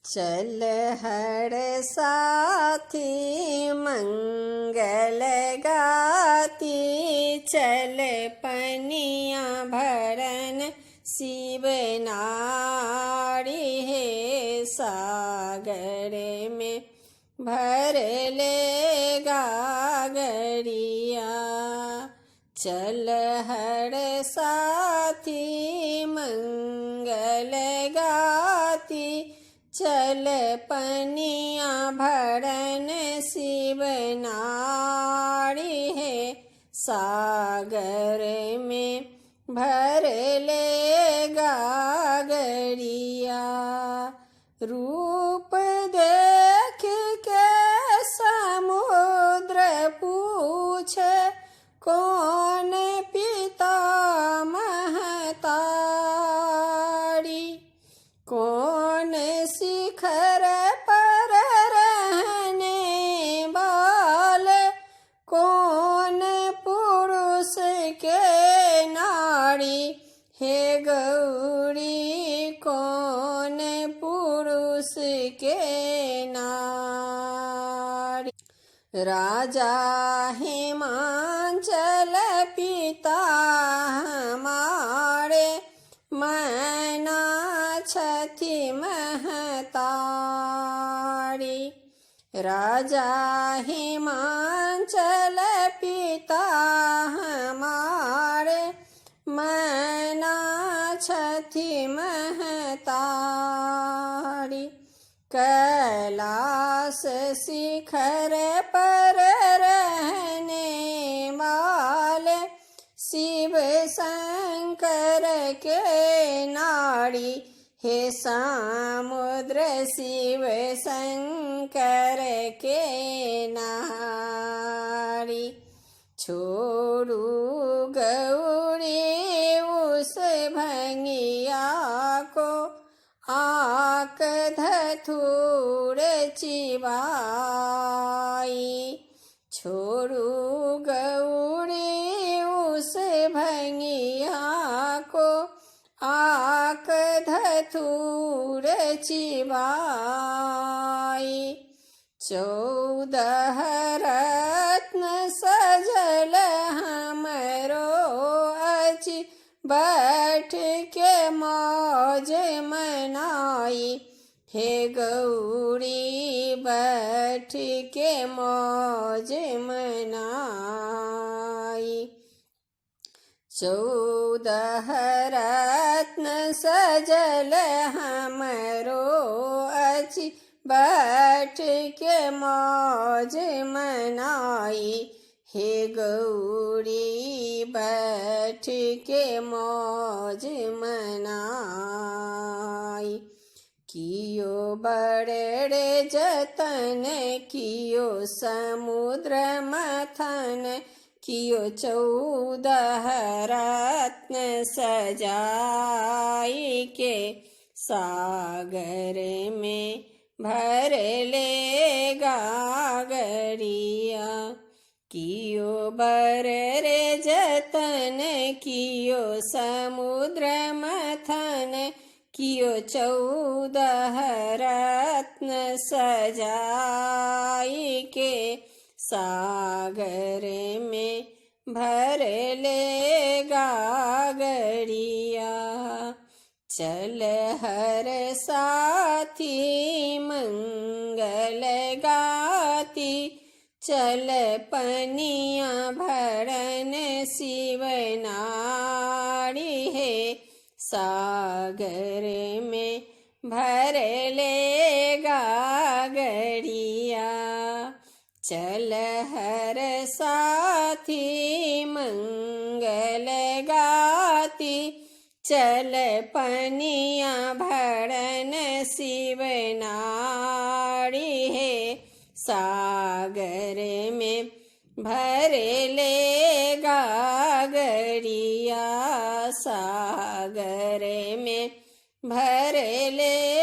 चल हर साथी मंगल गाती, चल पनिया भरन शिव नारी हे सागर में भर ले गागरिया। चल हर साथी मंगल गाती, चल पनिया भरन शिव नारी है सागर में भर ले गागरिया। रूप देख के समुद्र पूछे, कौन पिता महतारी, कौन शिखर पर रहने वाल, कौन पुरुष के नारी, हे गौरी कौन पुरुष के नारी। राजा हिमांचल पिता हमारे, मैना छथि महतारी। राजा हिमांचल पिता हमारे, मैना छथि महतारी। कैलाश शिखर पर रहने वाले शिव शंकर के नारी, हे समुद्र शिव शंकर के नारी। छोड़ू गौरी उस भंगिया को, आक धतूर चिबाई। छोड़ू गौरी उस भंगिया को, आक धतूर चिबाई। 14 रत्न सजल हमरो अचि, बैठ के मौज मनाई, हे गौरी बैठ के मौज मनाई। 14 रत्न सजल हमरो अचि, बैठ के मौज मनाई, हे गौरी बैठ के मौज मनाई। कियो बड़े जतन कियो समुद्र मथन, कियो 14 रत्न सजाई के सागर में भर ले गागरिया। कियो बड़े जतन कियो समुद्र मथन, कियो 14 रत्न सजाई के सागर में भर ले गागरिया। चल हर साथी मंगल गाती, चल पनिया भरन शिव नारी है सागर में भर ले गागरिया। चल हर साथी मंगल गाती, चल पनिया भरन शिव नारी है सागर में भर ले गागरिया। सागर में भर ले